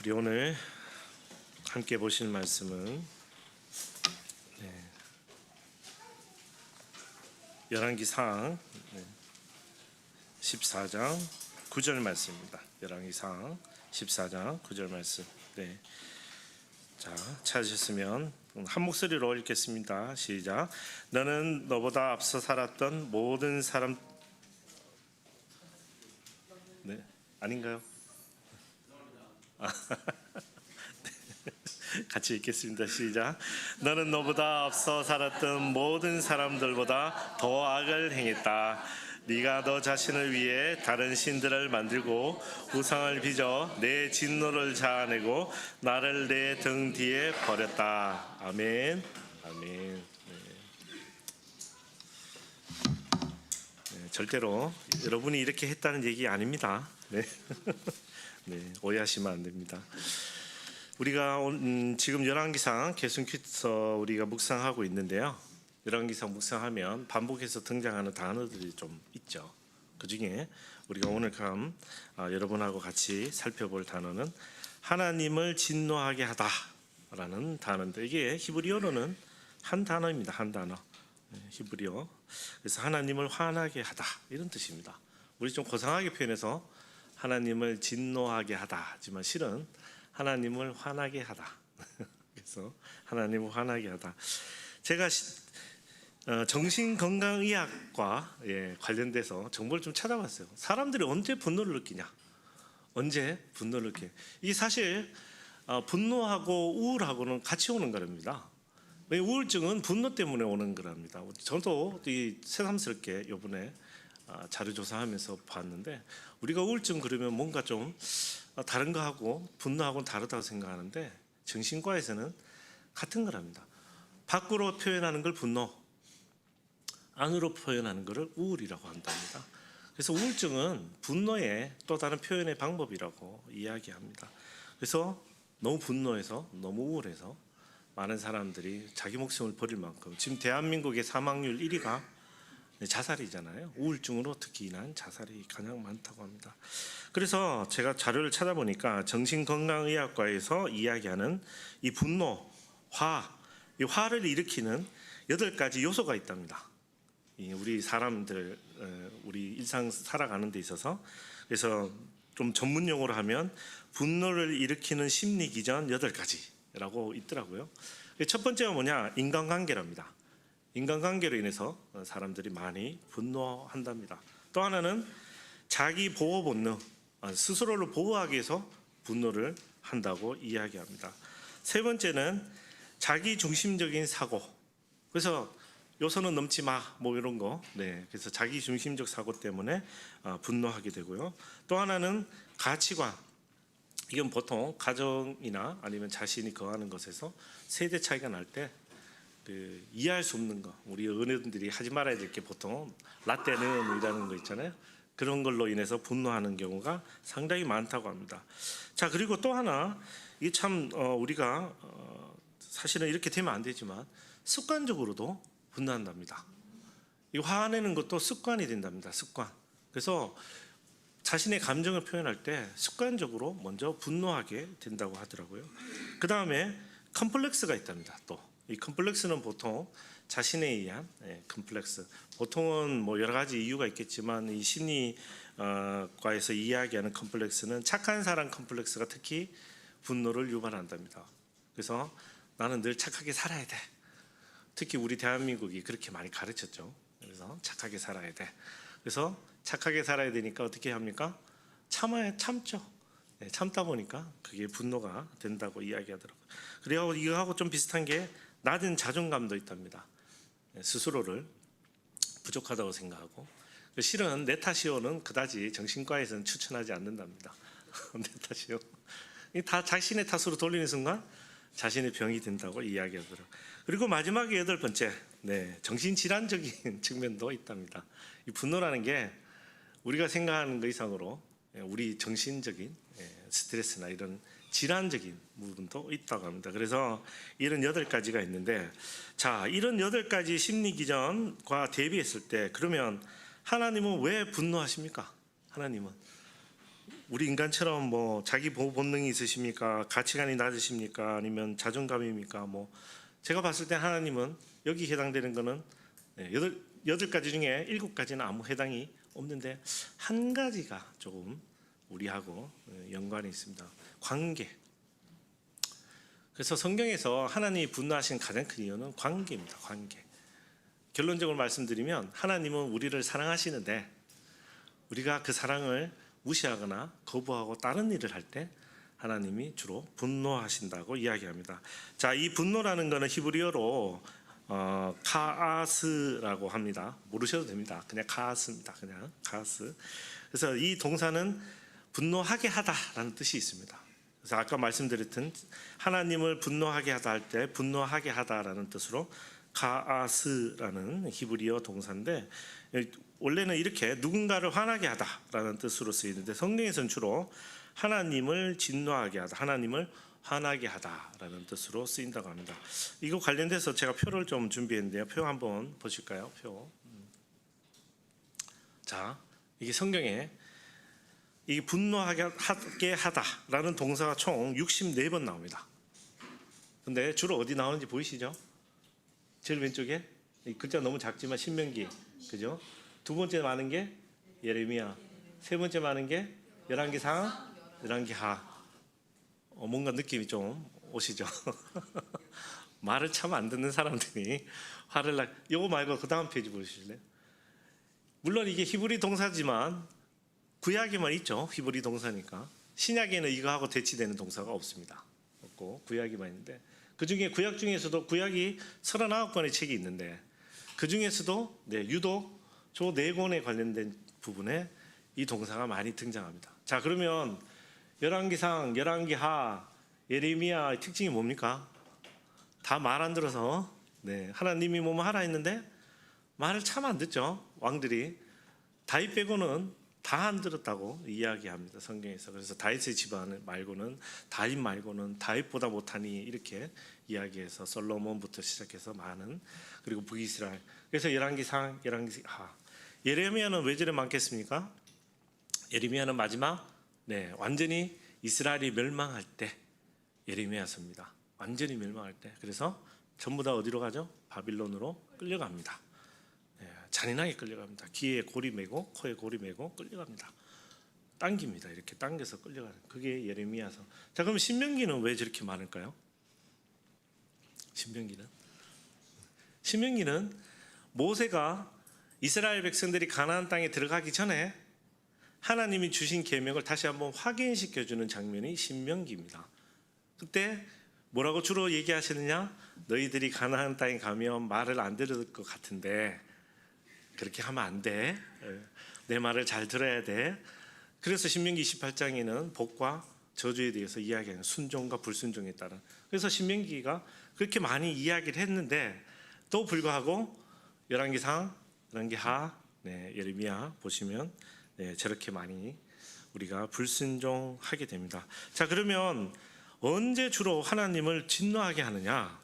우리 오늘 함께 보실 말씀은 열왕기상 14장 9절 말씀입니다. 열왕기상 14장 9절 말씀. 자, 찾으셨으면 한 목소리로 읽겠습니다. 시작. 너는 너보다 앞서 살았던 모든 사람 아닌가요? 같이 읽겠습니다. 시작. 너는 너보다 앞서 살았던 모든 사람들보다 더 악을 행했다. 네가 너 자신을 위해 다른 신들을 만들고 우상을 빚어 내 진노를 자아내고 나를 내 등 뒤에 버렸다. 아멘. 아멘. 절대로 여러분이 이렇게 했다는 얘기 아닙니다. 오해하시면 안 됩니다. 우리가 지금 열왕기상 계속해서 우리가 묵상하고 있는데요. 열왕기상 묵상하면 반복해서 등장하는 단어들이 좀 있죠. 그 중에 우리가 오늘 여러분하고 같이 살펴볼 단어는 하나님을 진노하게 하다라는 단어인데, 이게 히브리어로는 한 단어입니다. 한 단어. 히브리어. 그래서 하나님을 화나게 하다 이런 뜻입니다. 우리 좀 고상하게 표현해서 하나님을 진노하게 하다 하지만 실은 하나님을 화나게 하다. 그래서 하나님을 화나게 하다. 제가 정신건강의학과 관련돼서 정보를 좀 찾아봤어요. 사람들이 언제 분노를 느끼냐? 언제 분노를 느끼냐? 이게 사실 분노하고 우울하고는 같이 오는 거랍니다. 우울증은 분노 때문에 오는 거랍니다. 저도 새삼스럽게 이번에 자료 조사하면서 봤는데, 우리가 우울증 그러면 뭔가 좀 다른 거하고 분노하고는 다르다고 생각하는데 정신과에서는 같은 거랍니다. 밖으로 표현하는 걸 분노, 안으로 표현하는 것을 우울이라고 한답니다. 그래서 우울증은 분노의 또 다른 표현의 방법이라고 이야기합니다. 그래서 너무 분노해서 너무 우울해서 많은 사람들이 자기 목숨을 버릴 만큼, 지금 대한민국의 사망률 1위가 자살이잖아요. 우울증으로 특히 인한 자살이 가장 많다고 합니다. 그래서 제가 자료를 찾아보니까 정신건강의학과에서 이야기하는 이 분노, 이 화를 일으키는 8가지 요소가 있답니다. 우리 사람들, 우리 일상 살아가는 데 있어서. 그래서 좀 전문 용어로 하면 분노를 일으키는 심리 기전 8가지라고 있더라고요. 첫 번째가 뭐냐? 인간관계랍니다. 인간관계로 인해서 사람들이 많이 분노한답니다. 또 하나는 자기 보호 본능, 스스로를 보호하기 위해서 분노를 한다고 이야기합니다. 세 번째는 자기 중심적인 사고. 그래서 요소는 넘지 마, 뭐 이런 거. 그래서 자기 중심적 사고 때문에 분노하게 되고요. 또 하나는 가치관. 이건 보통 가정이나 아니면 자신이 거하는 것에서 세대 차이가 날 때 이해할 수 없는 거, 우리 어른들이 하지 말아야 될 게 보통 라떼는 이라는 거 있잖아요. 그런 걸로 인해서 분노하는 경우가 상당히 많다고 합니다. 자, 그리고 또 하나, 이게 참 우리가 사실은 이렇게 되면 안 되지만 습관적으로도 분노한답니다. 이 화내는 것도 습관이 된답니다. 습관. 그래서 자신의 감정을 표현할 때 습관적으로 먼저 분노하게 된다고 하더라고요. 그 다음에 컴플렉스가 있답니다. 또 이 컴플렉스는 보통 자신에 의한 컴플렉스, 보통은 뭐 여러 가지 이유가 있겠지만 이 심리과에서 이야기하는 컴플렉스는 착한 사람 컴플렉스가 특히 분노를 유발한답니다. 그래서 나는 늘 착하게 살아야 돼. 특히 우리 대한민국이 그렇게 많이 가르쳤죠. 그래서 착하게 살아야 돼. 그래서 착하게 살아야 되니까 어떻게 합니까? 참죠. 참다 보니까 그게 분노가 된다고 이야기하더라고요. 그리고 이거하고 좀 비슷한 게 낮은 자존감도 있답니다. 스스로를 부족하다고 생각하고. 실은 내 탓이요는 그다지 정신과에서는 추천하지 않는답니다. 내 탓이요. 다 자신의 탓으로 돌리는 순간 자신의 병이 된다고 이야기하더라고요. 그리고 마지막에 8번째, 정신질환적인 측면도 있답니다. 이 분노라는 게 우리가 생각하는 것 이상으로 우리 정신적인 스트레스나 이런 질환적인 부분도 있다고 합니다. 그래서 이런 8가지가 있는데, 자, 이런 8가지 심리 기전과 대비했을 때 그러면 하나님은 왜 분노하십니까? 하나님은 우리 인간처럼 뭐 자기 보호 본능이 있으십니까? 가치관이 낮으십니까? 아니면 자존감입니까? 뭐 제가 봤을 때 하나님은 여기 해당되는 거는 여덟 가지 중에 7가지는 아무 해당이 없는데 한 가지가 조금 우리하고 연관이 있습니다. 관계. 그래서 성경에서 하나님이 분노하신 가장 큰 이유는 관계입니다. 관계. 결론적으로 말씀드리면 하나님은 우리를 사랑하시는데 우리가 그 사랑을 무시하거나 거부하고 다른 일을 할 때 하나님이 주로 분노하신다고 이야기합니다. 자, 이 분노라는 것은 히브리어로 카아스라고 합니다. 모르셔도 됩니다. 그냥 카아스입니다. 그냥 카아스. 그래서 이 동사는 분노하게 하다라는 뜻이 있습니다. 그래서 아까 말씀드렸던 하나님을 분노하게 하다 할 때 분노하게 하다라는 뜻으로 카아스라는 히브리어 동사인데 원래는 이렇게 누군가를 화나게 하다라는 뜻으로 쓰이는데 성경에서는 주로 하나님을 진노하게 하다, 하나님을 화나게 하다라는 뜻으로 쓰인다고 합니다. 이거 관련돼서 제가 표를 좀 준비했는데요. 표 한번 보실까요? 표. 자, 이게 성경에 이 분노하게 하다라는 동사가 총 64번 나옵니다. 근데 주로 어디 나오는지 보이시죠? 제일 왼쪽에 이 글자 너무 작지만 신명기, 그죠? 두 번째 많은 게 예레미야, 세 번째 많은 게 열왕기상, 열왕기하. 뭔가 느낌이 좀 오시죠? 말을 참 안 듣는 사람들이 화를 나. 이거 말고 그 다음 페이지 보실래요? 물론 이게 히브리 동사지만 구약에만 있죠. 히브리 동사니까. 신약에는 이거하고 대치되는 동사가 없습니다. 없고 구약에만 있는데 그 중에 구약 중에서도 구약이 39권의 책이 있는데 그 중에서도 유독 저 4권에 관련된 부분에 이 동사가 많이 등장합니다. 자, 그러면 열왕기상, 열왕기하, 예레미야 특징이 뭡니까? 다 말 안 들어서 하나님이 뭐뭐 하라 했는데 말을 참 안 듣죠. 왕들이 다윗 빼고는 다 안 들었다고 이야기합니다. 성경에서. 그래서 다윗의 집안 말고는 다윗 말고는 다윗보다 못하니 이렇게 이야기해서 솔로몬부터 시작해서 많은 그리고 북이스라엘. 그래서 열왕기상, 열왕기하. 예레미야는 왜 저래 많겠습니까? 예레미야는 마지막 완전히 이스라엘이 멸망할 때 예레미야서입니다. 완전히 멸망할 때. 그래서 전부 다 어디로 가죠? 바빌론으로 끌려갑니다. 잔인하게 끌려갑니다. 귀에 고리 매고 코에 고리 매고 끌려갑니다. 당깁니다. 이렇게 당겨서 끌려가는 그게 예레미야서. 자, 그럼 신명기는 왜 저렇게 많을까요? 신명기는 모세가 이스라엘 백성들이 가나안 땅에 들어가기 전에 하나님이 주신 계명을 다시 한번 확인시켜주는 장면이 신명기입니다. 그때 뭐라고 주로 얘기하시느냐? 너희들이 가나안 땅에 가면 말을 안 들을 것 같은데 그렇게 하면 안 돼. 내 말을 잘 들어야 돼. 그래서 신명기 28장에는 복과 저주에 대해서 이야기하는 순종과 불순종에 따른. 그래서 신명기가 그렇게 많이 이야기를 했는데 또 불구하고 열왕기상, 열왕기하, 예레미야 보시면 저렇게 많이 우리가 불순종하게 됩니다. 자, 그러면 언제 주로 하나님을 진노하게 하느냐?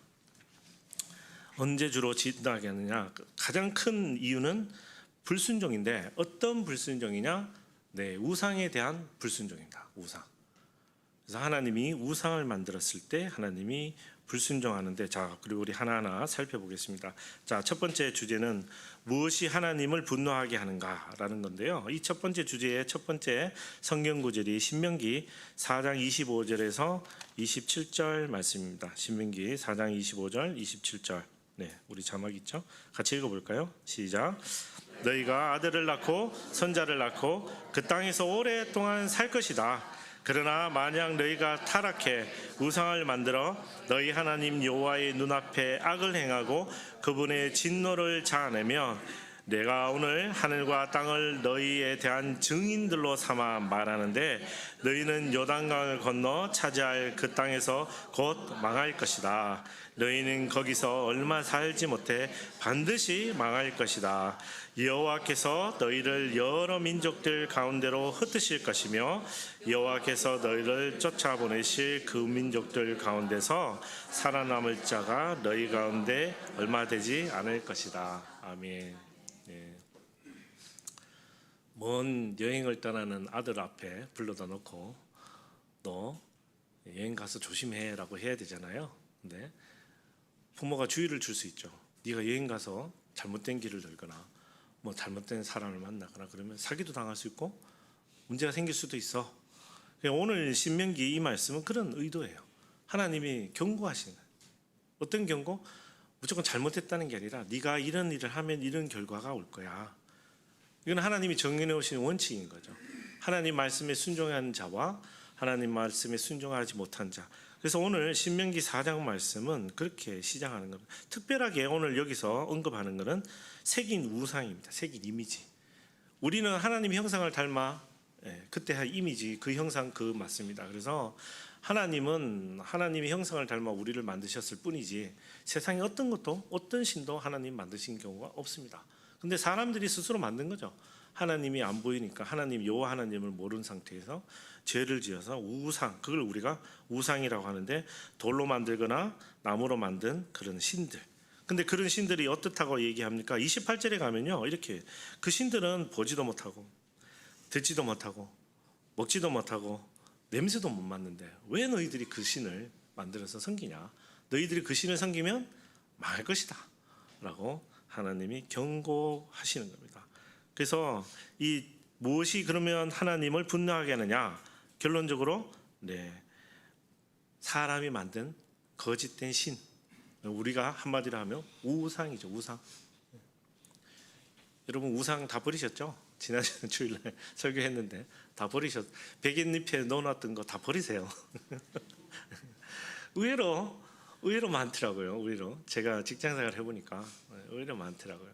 언제 주로 진노하게 하느냐? 가장 큰 이유는 불순종인데 어떤 불순종이냐? 우상에 대한 불순종입니다. 우상. 그래서 하나님이 우상을 만들었을 때 하나님이 불순종하는데, 자, 그리고 우리 하나하나 살펴보겠습니다. 자, 첫 번째 주제는 무엇이 하나님을 분노하게 하는가라는 건데요. 이 첫 번째 주제의 첫 번째 성경 구절이 신명기 4장 25절에서 27절 말씀입니다. 신명기 4장 25절, 27절. 우리 자막 있죠? 같이 읽어볼까요? 시작. 너희가 아들을 낳고 손자를 낳고 그 땅에서 오랫동안 살 것이다. 그러나 만약 너희가 타락해 우상을 만들어 너희 하나님 여호와의 눈앞에 악을 행하고 그분의 진노를 자아내면 내가 오늘 하늘과 땅을 너희에 대한 증인들로 삼아 말하는데 너희는 요단강을 건너 차지할 그 땅에서 곧 망할 것이다. 너희는 거기서 얼마 살지 못해 반드시 망할 것이다. 여호와께서 너희를 여러 민족들 가운데로 흩으실 것이며 여호와께서 너희를 쫓아보내실 그 민족들 가운데서 살아남을 자가 너희 가운데 얼마 되지 않을 것이다. 아멘. 먼 여행을 떠나는 아들 앞에 불러다 놓고 너 여행 가서 조심해라고 해야 되잖아요. 근데 부모가 주의를 줄 수 있죠. 네가 여행 가서 잘못된 길을 들거나 뭐 잘못된 사람을 만나거나 그러면 사기도 당할 수 있고 문제가 생길 수도 있어. 오늘 신명기 이 말씀은 그런 의도예요. 하나님이 경고하시는 거예요. 어떤 경고? 무조건 잘못했다는 게 아니라 네가 이런 일을 하면 이런 결과가 올 거야. 이건 하나님이 정해놓으신 오신 원칙인 거죠. 하나님 말씀에 순종한 자와 하나님 말씀에 순종하지 못한 자. 그래서 오늘 신명기 4장 말씀은 그렇게 시작하는 겁니다. 특별하게 오늘 여기서 언급하는 것은 새긴 우상입니다. 새긴 이미지. 우리는 하나님 형상을 닮아 그때 한 이미지 그 형상 그 맞습니다. 그래서 하나님은 하나님의 형상을 닮아 우리를 만드셨을 뿐이지 세상에 어떤 것도 어떤 신도 하나님 만드신 경우가 없습니다. 근데 사람들이 스스로 만든 거죠. 하나님이 안 보이니까 하나님 여호와 하나님을 모르는 상태에서 죄를 지어서 우상, 그걸 우리가 우상이라고 하는데 돌로 만들거나 나무로 만든 그런 신들. 근데 그런 신들이 어떻다고 얘기합니까? 28절에 가면요. 이렇게 그 신들은 보지도 못하고 듣지도 못하고 먹지도 못하고 냄새도 못 맡는데 왜 너희들이 그 신을 만들어서 섬기냐? 너희들이 그 신을 섬기면 망할 것이다 라고 하나님이 경고하시는 겁니다. 그래서 이 무엇이 그러면 하나님을 분노하게 하느냐? 결론적으로 사람이 만든 거짓된 신, 우리가 한마디로 하면 우상이죠. 우상. 여러분 우상 다 버리셨죠? 지난 주일날 설교했는데 다 베갯잎에 넣어놨던 거 다 버리세요. 의외로 많더라고요. 의외로 제가 직장생활 해보니까 의외로 많더라고요.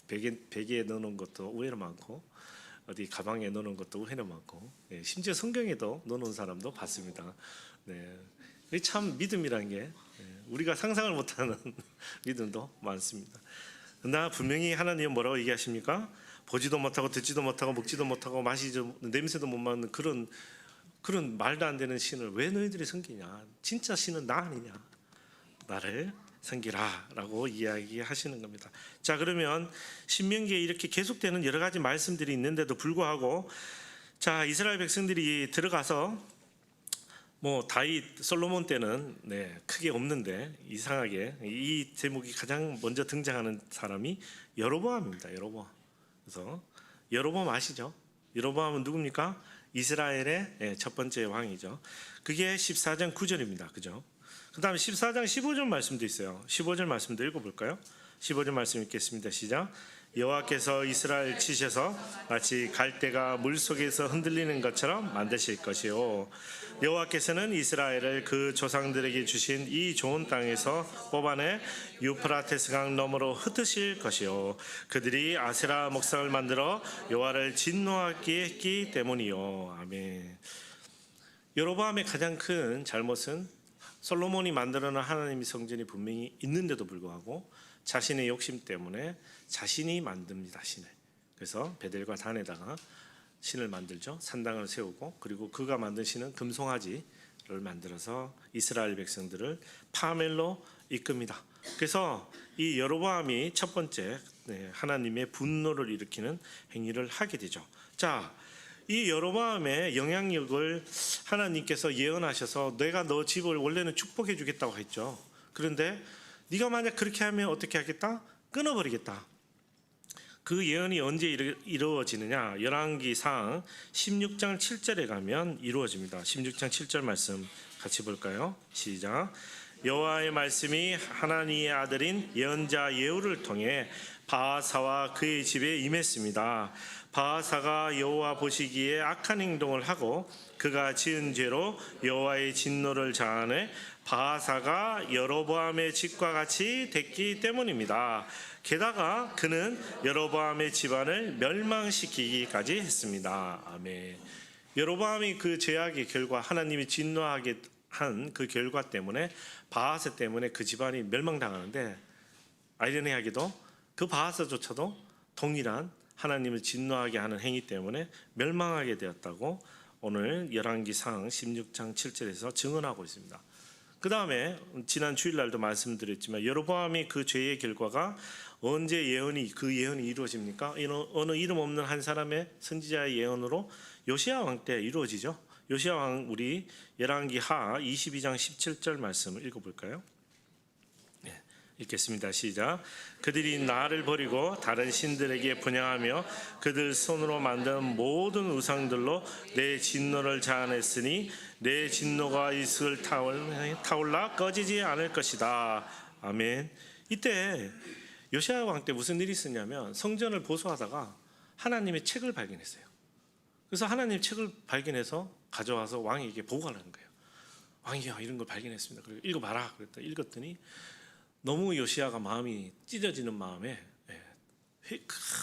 베개에 넣어놓은 것도 의외로 많고 어디 가방에 넣어놓은 것도 의외로 많고 심지어 성경에도 넣어놓은 사람도 봤습니다. 참 믿음이라는 게 우리가 상상을 못하는 믿음도 많습니다. 그러나 분명히 하나님은 뭐라고 얘기하십니까? 보지도 못하고 듣지도 못하고 먹지도 못하고 마시지도 냄새도 못 맡는 그런 말도 안 되는 신을 왜 너희들이 섬기냐? 진짜 신은 나 아니냐? 나를 섬기라 라고 이야기하시는 겁니다. 자, 그러면 신명기에 이렇게 계속되는 여러 가지 말씀들이 있는데도 불구하고 자, 이스라엘 백성들이 들어가서 뭐 다윗 솔로몬 때는 크게 없는데 이상하게 이 제목이 가장 먼저 등장하는 사람이 여로보암입니다. 여로보암. 그래서 여로보암 아시죠? 여로보암은 누굽니까? 이스라엘의 첫 번째 왕이죠. 그게 14장 9절입니다. 그죠? 그 다음에 14장 15절 말씀도 있어요. 15절 말씀도 읽어볼까요? 15절 말씀 읽겠습니다. 시작. 여호와께서 이스라엘 치셔서 마치 갈대가 물속에서 흔들리는 것처럼 만드실 것이요 여호와께서는 이스라엘을 그 조상들에게 주신 이 좋은 땅에서 뽑아내 유프라테스 강 너머로 흩으실 것이요 그들이 아세라 목상을 만들어 여호와를 진노하게 했기 때문이요. 아멘. 여로보암의 가장 큰 잘못은 솔로몬이 만들어놓은 하나님의 성전이 분명히 있는데도 불구하고 자신의 욕심 때문에 자신이 만듭니다. 신을. 그래서 베델과 단에다가 신을 만들죠. 산당을 세우고 그리고 그가 만든 신은 금송아지를 만들어서 이스라엘 백성들을 파멸로 이끕니다. 그래서 이 여로보암이 첫 번째 하나님의 분노를 일으키는 행위를 하게 되죠. 자, 이 여로보암의 영향력을 하나님께서 예언하셔서 내가 너 집을 원래는 축복해 주겠다고 했죠. 그런데 네가 만약 그렇게 하면 어떻게 하겠다? 끊어버리겠다. 그 예언이 언제 이루어지느냐? 열왕기상 16장 7절에 가면 이루어집니다. 16장 7절 말씀 같이 볼까요? 시작. 여호와의 말씀이 하나니의 아들인 예언자 예후를 통해 바하사와 그의 집에 임했습니다. 바하사가 여호와 보시기에 악한 행동을 하고 그가 지은 죄로 여호와의 진노를 자아내 바하사가 여로보암의 집과 같이 됐기 때문입니다. 게다가 그는 여로보암의 집안을 멸망시키기까지 했습니다. 아멘. 여로보암이 그 죄악의 결과 하나님이 진노하게 한 그 결과 때문에 바하사 때문에 그 집안이 멸망당하는데 아이러니하게도 그 바하사조차도 동일한 하나님을 진노하게 하는 행위 때문에 멸망하게 되었다고 오늘 열왕기상 16장 7절에서 증언하고 있습니다. 그 다음에 지난 주일날도 말씀드렸지만 여로보암이 그 죄의 결과가 언제 그 예언이 이루어집니까? 어느 이름 없는 한 사람의 선지자의 예언으로 요시야 왕 때 이루어지죠. 요시야 왕 우리 열왕기하 22장 17절 말씀을 읽어볼까요? 네, 읽겠습니다. 시작. 그들이 나를 버리고 다른 신들에게 분향하며 그들 손으로 만든 모든 우상들로 내 진노를 자아냈으니 내 진노가 이슬 타올라 꺼지지 않을 것이다. 아멘. 이때 요시야 왕 때 무슨 일이 있었냐면 성전을 보수하다가 하나님의 책을 발견했어요. 그래서 하나님 책을 발견해서 가져와서 왕에게 보고하라는 거예요. 왕이야, 이런 걸 발견했습니다. 그리고 읽어봐라. 그랬더니 읽었더니 너무 요시야가 마음이 찢어지는 마음에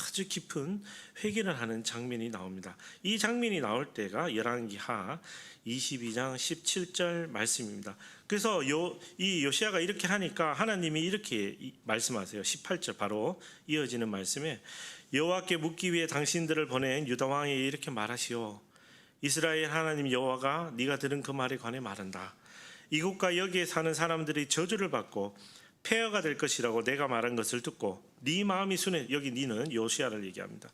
아주 깊은 회개를 하는 장면이 나옵니다. 이 장면이 나올 때가 열왕기하 22장 17절 말씀입니다. 그래서 이 요시야가 이렇게 하니까 하나님이 이렇게 말씀하세요. 18절 바로 이어지는 말씀에 여호와께 묻기 위해 당신들을 보낸 유다 왕에게 이렇게 말하시오. 이스라엘 하나님 여호와가 네가 들은 그 말에 관해 말한다. 이곳과 여기에 사는 사람들이 저주를 받고 폐허가 될 것이라고 내가 말한 것을 듣고 네 마음이 여기 니는 요시야를 얘기합니다.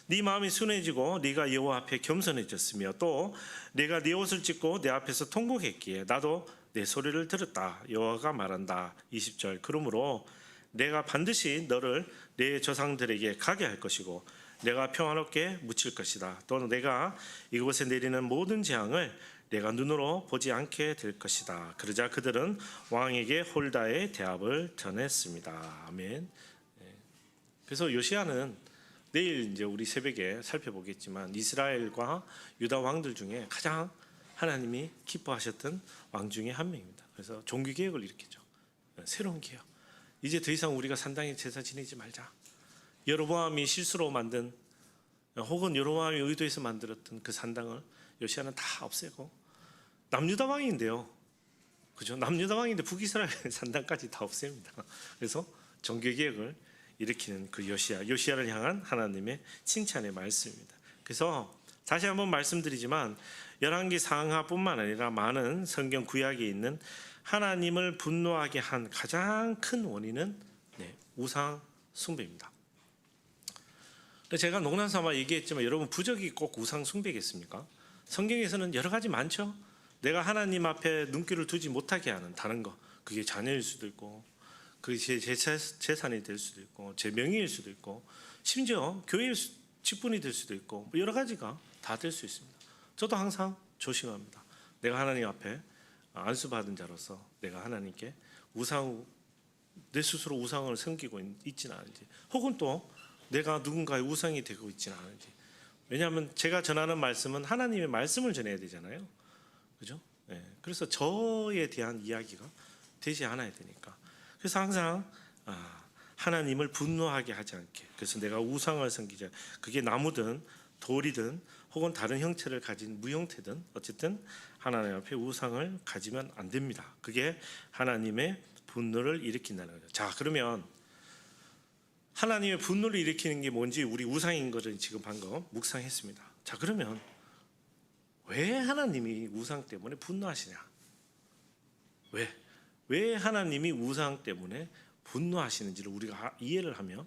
네 마음이 순해지고 네가 여호와 앞에 겸손해졌으며 또 내가 네 옷을 찢고 내 앞에서 통곡했기에 나도 내 소리를 들었다. 여호와가 말한다. 20절. 그러므로 내가 반드시 너를 내 조상들에게 가게 할 것이고 내가 평화롭게 묻힐 것이다. 또 내가 이곳에 내리는 모든 재앙을 내가 눈으로 보지 않게 될 것이다. 그러자 그들은 왕에게 홀다의 대합을 전했습니다. 아멘. 그래서 요시야는 내일 이제 우리 새벽에 살펴보겠지만 이스라엘과 유다 왕들 중에 가장 하나님이 기뻐하셨던 왕 중에 한 명입니다. 그래서 종교 개혁을 일으켰죠. 새로운 개혁. 이제 더 이상 우리가 산당에 제사 지내지 말자. 여로보암이 실수로 만든 혹은 여로보암이 의도해서 만들었던 그 산당을 요시야는 다 없애고 남유다 왕인데요. 그죠? 남유다 왕인데 북이스라엘 산당까지 다 없앱니다. 그래서 종교 개혁을 일으키는 그 요시야를 향한 하나님의 칭찬의 말씀입니다. 그래서 다시 한번 말씀드리지만 열왕기 상하뿐만 아니라 많은 성경 구약에 있는 하나님을 분노하게 한 가장 큰 원인은 우상 숭배입니다. 제가 농담 삼아 얘기했지만 여러분 부적이 꼭 우상 숭배겠습니까? 성경에서는 여러 가지 많죠. 내가 하나님 앞에 눈길을 두지 못하게 하는 다른 거, 그게 자녀일 수도 있고 그게 제 재산이 될 수도 있고 제 명의일 수도 있고 심지어 교회의 직분이 될 수도 있고 여러 가지가 다 될 수 있습니다. 저도 항상 조심합니다. 내가 하나님 앞에 안수받은 자로서 내가 하나님께 내 스스로 우상을 섬기고 있지는 않은지 혹은 또 내가 누군가의 우상이 되고 있지는 않은지. 왜냐하면 제가 전하는 말씀은 하나님의 말씀을 전해야 되잖아요. 그죠? 그래서 저에 대한 이야기가 되지 않아야 되니까. 그래서 항상 하나님을 분노하게 하지 않게. 그래서 내가 우상을 섬기자. 그게 나무든 돌이든 혹은 다른 형체를 가진 무형태든 어쨌든 하나님 앞에 우상을 가지면 안 됩니다. 그게 하나님의 분노를 일으킨다는 거죠. 자, 그러면 하나님의 분노를 일으키는 게 뭔지 우리 우상인 것을 지금 방금 묵상했습니다. 자, 그러면 왜 하나님이 우상 때문에 분노하시냐? 왜 하나님이 우상 때문에 분노하시는지를 우리가 이해를 하면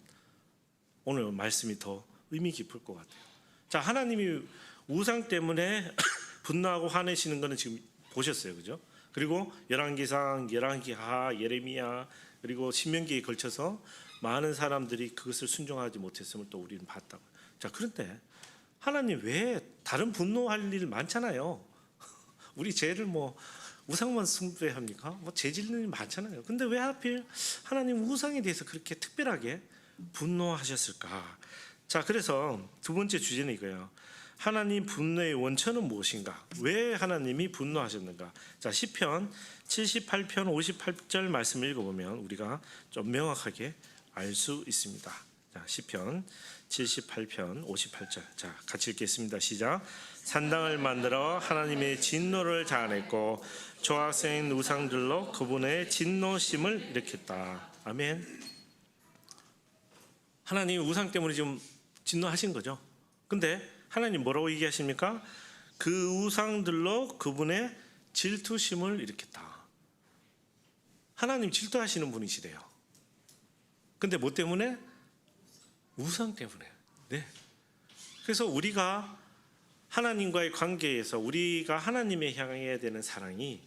오늘 말씀이 더 의미 깊을 것 같아요. 자, 하나님이 우상 때문에 분노하고 화내시는 거는 지금 보셨어요, 그죠? 그리고 열왕기상, 열왕기하, 예레미야 그리고 신명기에 걸쳐서 많은 사람들이 그것을 순종하지 못했음을 또 우리는 봤다고. 자, 그런데 하나님 왜 다른 분노할 일 많잖아요. 우리 죄를 우상만 숭배합니까? 죄짓는 일 많잖아요. 근데 왜 하필 하나님 우상에 대해서 그렇게 특별하게 분노하셨을까? 자, 그래서 두 번째 주제는 이거예요. 하나님 분노의 원천은 무엇인가? 왜 하나님이 분노하셨는가? 자, 시편 78편 58절 말씀을 읽어보면 우리가 좀 명확하게 알 수 있습니다. 자, 시편 78편 58절. 자, 같이 읽겠습니다. 시작. 산당을 만들어 하나님의 진노를 자아냈고 조각생 우상들로 그분의 진노심을 일으켰다. 아멘. 하나님 우상 때문에 지금 진노하신 거죠. 근데 하나님 뭐라고 얘기하십니까? 그 우상들로 그분의 질투심을 일으켰다. 하나님 질투하시는 분이시래요. 근데 뭐 때문에? 우상 때문에. 네. 그래서 우리가 하나님과의 관계에서 우리가 하나님에 향해야 되는 사랑이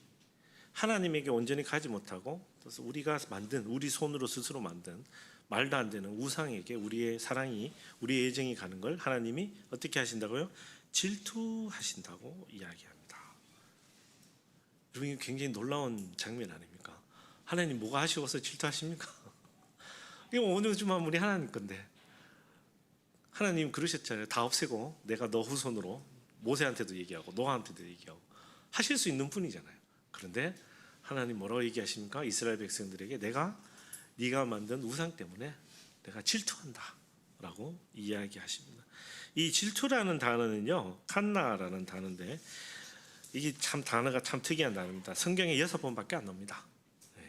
하나님에게 온전히 가지 못하고, 그래서 우리가 만든, 우리 손으로 스스로 만든 말도 안 되는 우상에게 우리의 사랑이, 우리의 애정이 가는 걸 하나님이 어떻게 하신다고요? 질투하신다고 이야기합니다. 여러분, 이게 굉장히 놀라운 장면 아닙니까? 하나님 뭐가 아쉬워서 질투하십니까? 이거 오늘 주만 우리 하나님 건데, 하나님 그러셨잖아요. 다 없애고 내가 너 후손으로 모세한테도 얘기하고 노아한테도 얘기하고 하실 수 있는 분이잖아요. 그런데 하나님 뭐라고 얘기하십니까? 이스라엘 백성들에게 네가 만든 우상 때문에 내가 질투한다 라고 이야기하십니다. 이 질투라는 단어는요, 칸나라는 단어인데, 이게 참 단어가 참 특이한 단어입니다. 성경에 6번밖에 안 나옵니다.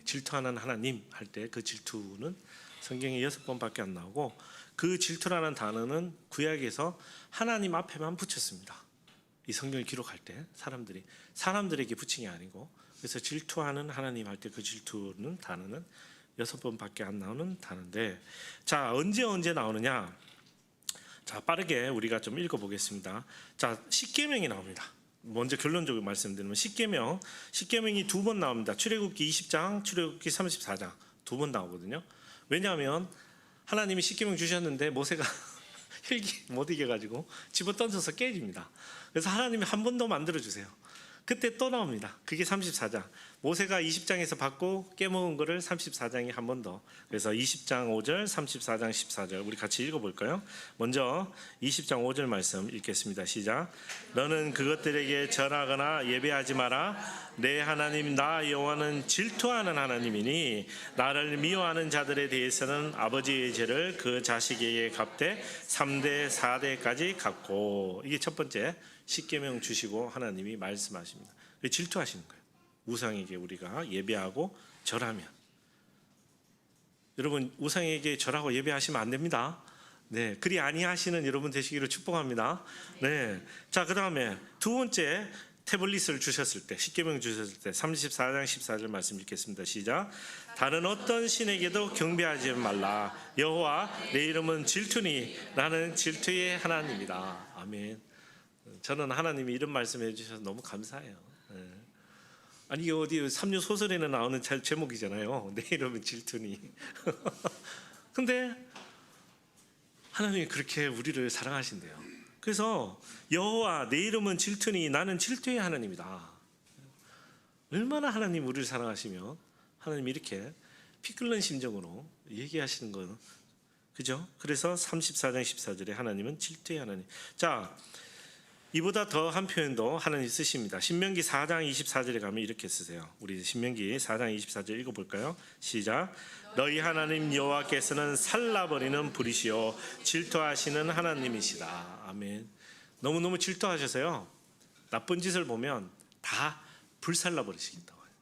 질투하는 하나님 할 때 그 질투는 성경에 6번밖에 안 나오고, 그 질투라는 단어는 구약에서 하나님 앞에만 붙였습니다. 이 성경을 기록할 때 사람들에게 붙인 게 아니고, 그래서 질투하는 하나님 할 때 그 질투는 단어는 6번밖에 안 나오는 단어인데, 자, 언제 나오느냐? 자, 빠르게 우리가 좀 읽어보겠습니다. 자, 십계명이 나옵니다. 먼저 결론적으로 말씀드리면 십계명이 2번 나옵니다. 출애굽기 20장, 출애굽기 34장 2번 나오거든요. 왜냐하면 하나님이 십계명 주셨는데 모세가 혈기 못 이겨가지고 집어 던져서 깨집니다. 그래서 하나님이 한 번 더 만들어주세요. 그때 또 나옵니다. 그게 34장. 모세가 20장에서 받고 깨먹은 거를 34장에 한 번 더. 그래서 20장 5절, 34장 14절 우리 같이 읽어볼까요? 먼저 20장 5절 말씀 읽겠습니다. 시작. 너는 그것들에게 절하거나 예배하지 마라. 내 하나님 나 여호와는 질투하는 하나님이니 나를 미워하는 자들에 대해서는 아버지의 죄를 그 자식에게 갚되 3대 4대까지 갚고. 이게 첫 번째 십계명 주시고 하나님이 말씀하십니다. 질투하시는 거예요. 우상에게 우리가 예배하고 절하면. 여러분, 우상에게 절하고 예배하시면 안 됩니다. 네, 그리 아니하시는 여러분 되시기를 축복합니다. 네, 자, 그 다음에 두 번째 태블릿을 주셨을 때, 십계명 주셨을 때 34장 14절 말씀 읽겠습니다. 시작. 다른 어떤 신에게도 경배하지 말라. 여호와 내 이름은 질투니 나는 질투의 하나님이다. 아멘. 저는 하나님이 이런 말씀해 주셔서 너무 감사해요. 네. 아니, 이게 어디 삼류 소설에는 나오는 제목이잖아요. 내 이름은 질투니. 근데 하나님이 그렇게 우리를 사랑하신대요. 그래서 여호와 내 이름은 질투니 나는 질투의 하나님이다. 얼마나 하나님 우리를 사랑하시면 하나님이 이렇게 피 끓는 심정으로 얘기하시는 거는, 그죠? 그래서 34장 14절에 하나님은 질투의 하나님. 자, 이보다 더 한 표현도 하나님 쓰십니다. 신명기 4장 24절에 가면 이렇게 쓰세요. 우리 신명기 4장 24절 읽어볼까요? 시작. 너희 하나님 여호와께서는 살라버리는 불이시요 질투하시는 하나님이시다. 아멘. 너무너무 질투하셔서요, 나쁜 짓을 보면 다 불살라버리시겠다고 해요.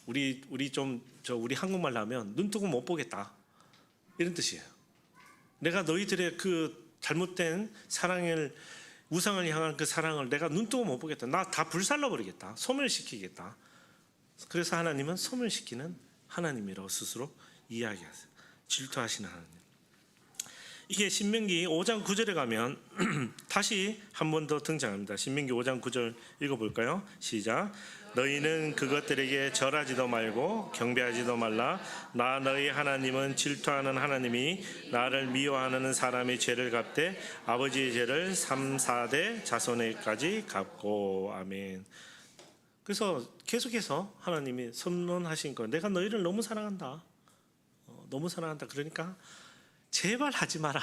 우리 한국말로 하면 눈 뜨고 못 보겠다, 이런 뜻이에요. 내가 너희들의 그 잘못된 사랑을, 우상을 향한 그 사랑을 내가 눈 뜨고 못 보겠다. 나 다 불살라버리겠다. 소멸시키겠다. 그래서 하나님은 소멸시키는 하나님이라고 스스로 이야기하세요. 질투하시는 하나님. 이게 신명기 5장 9절에 가면 다시 한 번 더 등장합니다. 신명기 5장 9절 읽어볼까요? 시작. 너희는 그것들에게 절하지도 말고 경배하지도 말라. 나 너희 하나님은 질투하는 하나님이 나를 미워하는 사람의 죄를 갚되 아버지의 죄를 3, 4대 자손에까지 갚고. 아멘. 그래서 계속해서 하나님이 선언하신 거, 내가 너희를 너무 사랑한다. 너무 사랑한다. 그러니까 제발 하지 마라.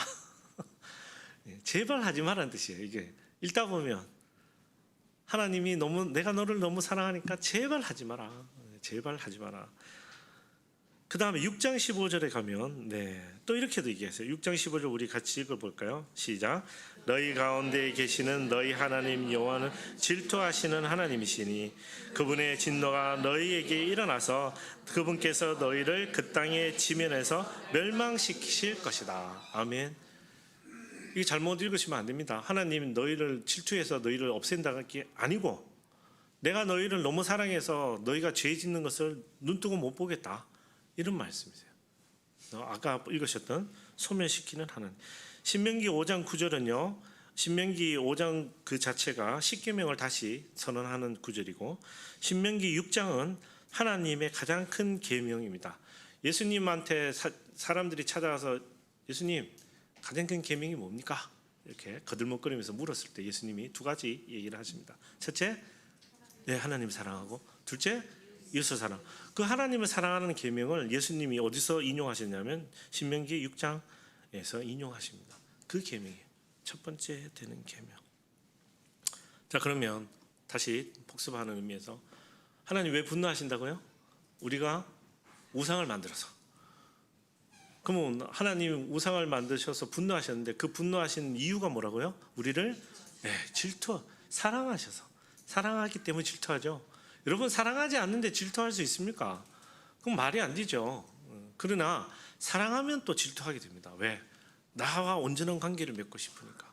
제발 하지 마라는 뜻이에요. 이게 읽다 보면 하나님이 내가 너를 너무 사랑하니까 제발 하지 마라. 제발 하지 마라. 그 다음에 6장 15절에 가면 또 이렇게도 얘기했어요. 6장 15절 우리 같이 읽어볼까요? 시작. 너희 가운데 계시는 너희 하나님 여호와는 질투하시는 하나님이시니 그분의 진노가 너희에게 일어나서 그분께서 너희를 그 땅의 지면에서 멸망시키실 것이다. 아멘. 이게 잘못 읽으시면 안 됩니다. 하나님 너희를 질투해서 너희를 없앤다는 게 아니고 내가 너희를 너무 사랑해서 너희가 죄 짓는 것을 눈뜨고 못 보겠다. 이런 말씀이세요. 아까 읽으셨던 소멸시키는 하나님. 신명기 5장 9절은요. 신명기 5장 그 자체가 십계명을 다시 선언하는 구절이고, 신명기 6장은 하나님의 가장 큰 계명입니다. 예수님한테 사람들이 찾아와서 예수님 가장 큰 계명이 뭡니까? 이렇게 거들먹거리면서 물었을 때 예수님이 두 가지 얘기를 하십니다. 첫째, 네, 하나님을 사랑하고, 둘째, 이웃을 사랑. 그 하나님을 사랑하는 계명을 예수님이 어디서 인용하셨냐면 신명기 6장에서 인용하십니다. 그 계명이 첫 번째 되는 계명. 자, 그러면 다시 복습하는 의미에서 하나님 왜 분노하신다고요? 우리가 우상을 만들어서. 그러면 하나님 우상을 만드셔서 분노하셨는데 그 분노하신 이유가 뭐라고요? 우리를 질투, 사랑하셔서. 사랑하기 때문에 질투하죠. 여러분, 사랑하지 않는데 질투할 수 있습니까? 그럼 말이 안 되죠. 그러나 사랑하면 또 질투하게 됩니다. 왜? 나와 온전한 관계를 맺고 싶으니까.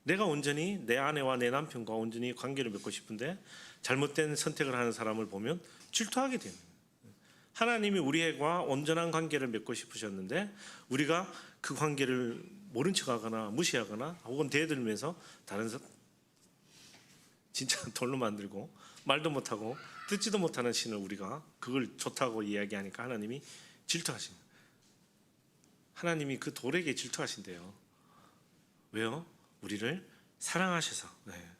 내가 온전히 내 아내와 내 남편과 온전히 관계를 맺고 싶은데 잘못된 선택을 하는 사람을 보면 질투하게 됩니다. 하나님이 우리와 온전한 관계를 맺고 싶으셨는데 우리가 그 관계를 모른 척하거나 무시하거나 혹은 대들면서 다른 진짜 돌로 만들고 말도 못하고 듣지도 못하는 신을 우리가 그걸 좋다고 이야기하니까 하나님이 질투하십니다. 하나님이 그 돌에게 질투하신대요. 왜요? 우리를 사랑하셔서.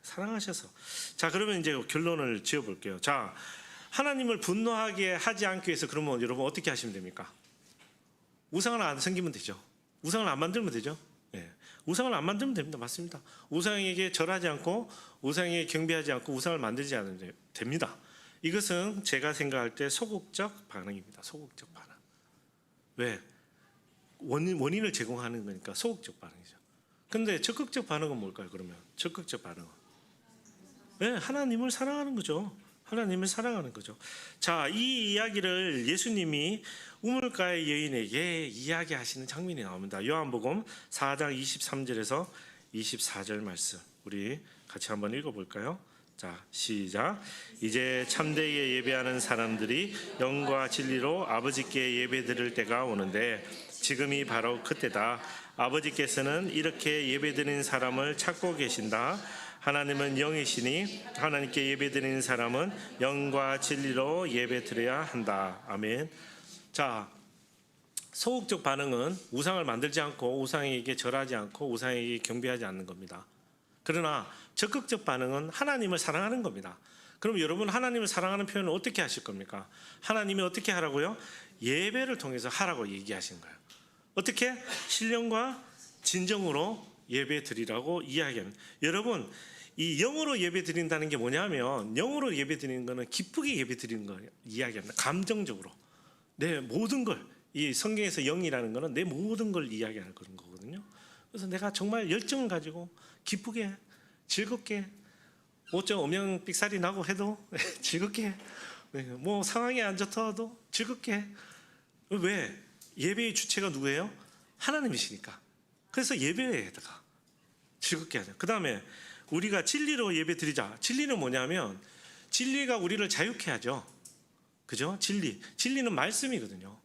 사랑하셔서. 자, 그러면 이제 결론을 지어볼게요. 자, 하나님을 분노하게 하지 않기 위해서 그러면 여러분 어떻게 하시면 됩니까? 우상을 안 섬기면 되죠. 우상을 안 만들면 되죠. 우상을 안 만들면 됩니다. 맞습니다. 우상에게 절하지 않고 우상에게 경배하지 않고 우상을 만들지 않으면 됩니다. 이것은 제가 생각할 때 소극적 반응입니다. 소극적 반응. 왜? 원인을 제공하는 거니까 소극적 반응이죠. 그런데 적극적 반응은 뭘까요? 그러면 적극적 반응은 하나님을 사랑하는 거죠. 하나님을 사랑하는 거죠. 자, 이 이야기를 예수님이 우물가의 여인에게 이야기하시는 장면이 나옵니다. 요한복음 4장 23절에서 24절 말씀 우리 같이 한번 읽어볼까요? 자, 시작. 이제 참되게 예배하는 사람들이 영과 진리로 아버지께 예배드릴 때가 오는데 지금이 바로 그때다. 아버지께서는 이렇게 예배드리는 사람을 찾고 계신다. 하나님은 영이시니 하나님께 예배드리는 사람은 영과 진리로 예배드려야 한다. 아멘. 자, 소극적 반응은 우상을 만들지 않고 우상에게 절하지 않고 우상에게 경배하지 않는 겁니다. 그러나 적극적 반응은 하나님을 사랑하는 겁니다. 그럼 여러분, 하나님을 사랑하는 표현을 어떻게 하실 겁니까? 하나님이 어떻게 하라고요? 예배를 통해서 하라고 얘기하신 거예요. 어떻게? 신령과 진정으로 예배 드리라고 이야기합니다. 여러분, 이 영으로 예배 드린다는 게 뭐냐면 영으로 예배 드리는 거는 기쁘게 예배 드리는 거 이야기합니다. 감정적으로 내 모든 걸, 이 성경에서 영이라는 거는 내 모든 걸 이야기하는 그런 거거든요. 그래서 내가 정말 열정을 가지고 기쁘게 즐겁게 뭐좀 음영삑살이 나고 해도 즐겁게, 뭐 상황이 안 좋더라도 즐겁게. 왜? 예배의 주체가 누구예요? 하나님이시니까. 그래서 예배에다가 즐겁게 하자. 그 다음에 우리가 진리로 예배 드리자. 진리는 뭐냐면 진리가 우리를 자유케 하죠. 그죠? 진리는 말씀이거든요.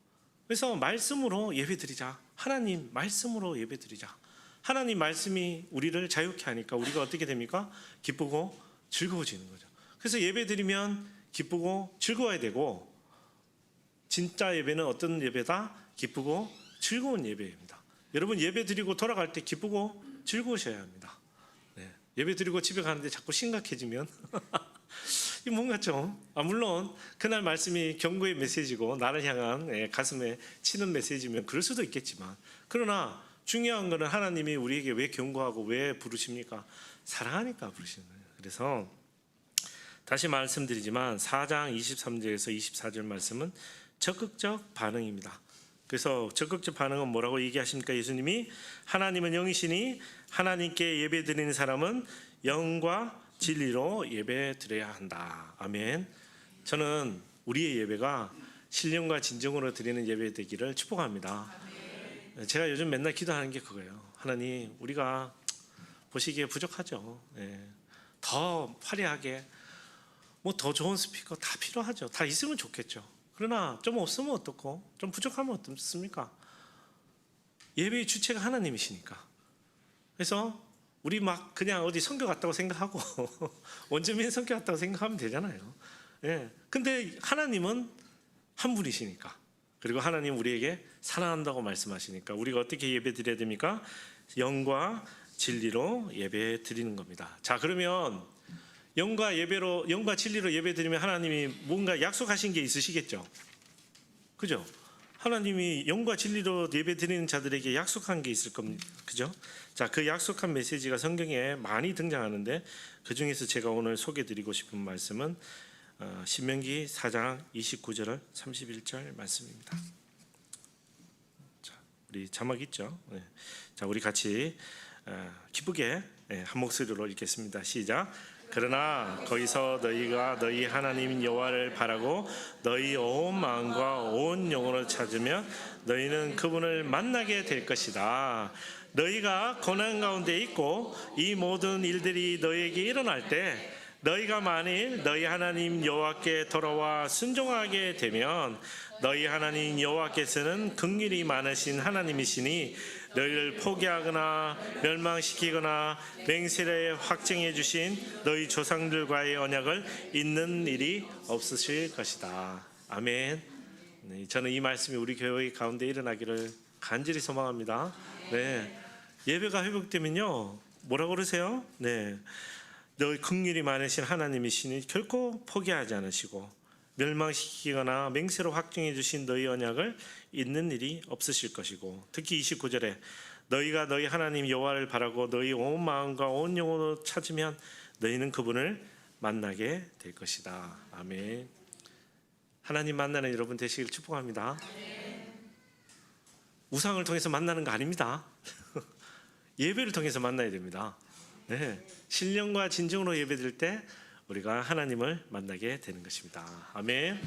그래서 말씀으로 예배 드리자. 하나님 말씀으로 예배 드리자. 하나님 말씀이 우리를 자유케 하니까 우리가 어떻게 됩니까? 기쁘고 즐거워지는 거죠. 그래서 예배 드리면 기쁘고 즐거워야 되고, 진짜 예배는 어떤 예배다? 기쁘고 즐거운 예배입니다. 여러분, 예배 드리고 돌아갈 때 기쁘고 즐거우셔야 합니다. 예배 드리고 집에 가는데 자꾸 심각해지면 이 뭔가 좀, 물론 그날 말씀이 경고의 메시지고 나를 향한 가슴에 치는 메시지면 그럴 수도 있겠지만, 그러나 중요한 것은 하나님이 우리에게 왜 경고하고 왜 부르십니까? 사랑하니까 부르시는 거예요. 그래서 다시 말씀드리지만 4장 23절에서 24절 말씀은 적극적 반응입니다. 그래서 적극적 반응은 뭐라고 얘기하십니까? 예수님이 하나님은 영이시니 하나님께 예배드리는 사람은 영과 진리로 예배드려야 한다. 아멘. 저는 우리의 예배가 신령과 진정으로 드리는 예배 되기를 축복합니다. 제가 요즘 맨날 기도하는 게 그거예요. 하나님, 우리가 보시기에 부족하죠. 더 화려하게 뭐 더 좋은 스피커 다 필요하죠. 다 있으면 좋겠죠. 그러나 좀 없으면 어떻고, 좀 부족하면 어떻습니까? 예배의 주체가 하나님이시니까. 그래서 우리 막 그냥 어디 선교 갔다고 생각하고 원주민 선교 갔다고 생각하면 되잖아요. 예. 근데 하나님은 한 분이시니까. 그리고 하나님 우리에게 사랑한다고 말씀하시니까 우리가 어떻게 예배 드려야 됩니까? 영과 진리로 예배 드리는 겁니다. 자, 그러면 영과 진리로 예배 드리면 하나님이 뭔가 약속하신 게 있으시겠죠? 그죠? 하나님이 영과 진리로 예배 드리는 자들에게 약속한 게 있을 겁니다. 그죠? 자, 그 약속한 메시지가 성경에 많이 등장하는데 그 중에서 제가 오늘 소개해 드리고 싶은 말씀은 신명기 4장 29절 31절 말씀입니다. 자, 우리 자막 있죠? 네. 자, 우리 같이 기쁘게 한 목소리로 읽겠습니다. 시작. 그러나 거기서 너희가 너희 하나님 여호와를 바라고 너희 온 마음과 온 영혼을 찾으면 너희는 그분을 만나게 될 것이다. 너희가 고난 가운데 있고 이 모든 일들이 너희에게 일어날 때 너희가 만일 너희 하나님 여호와께 돌아와 순종하게 되면 너희 하나님 여호와께서는 긍휼이 많으신 하나님이시니 너희를 포기하거나 멸망시키거나 맹세를 확증해 주신 너희 조상들과의 언약을 잇는 일이 없으실 것이다. 아멘. 네, 저는 이 말씀이 우리 교회 가운데 일어나기를 간절히 소망합니다. 네, 예배가 회복되면요, 뭐라고 그러세요? 네, 너희 긍휼이 많으신 하나님이시니 결코 포기하지 않으시고 멸망시키거나 맹세로 확정해 주신 너희 언약을 잇는 일이 없으실 것이고, 특히 29절에 너희가 너희 하나님 여호와를 바라고 너희 온 마음과 온 영혼으로 찾으면 너희는 그분을 만나게 될 것이다. 아멘. 하나님 만나는 여러분 되시길 축복합니다. 우상을 통해서 만나는 거 아닙니다. 예배를 통해서 만나야 됩니다. 네, 신령과 진정으로 예배드릴 때 우리가 하나님을 만나게 되는 것입니다. 아멘.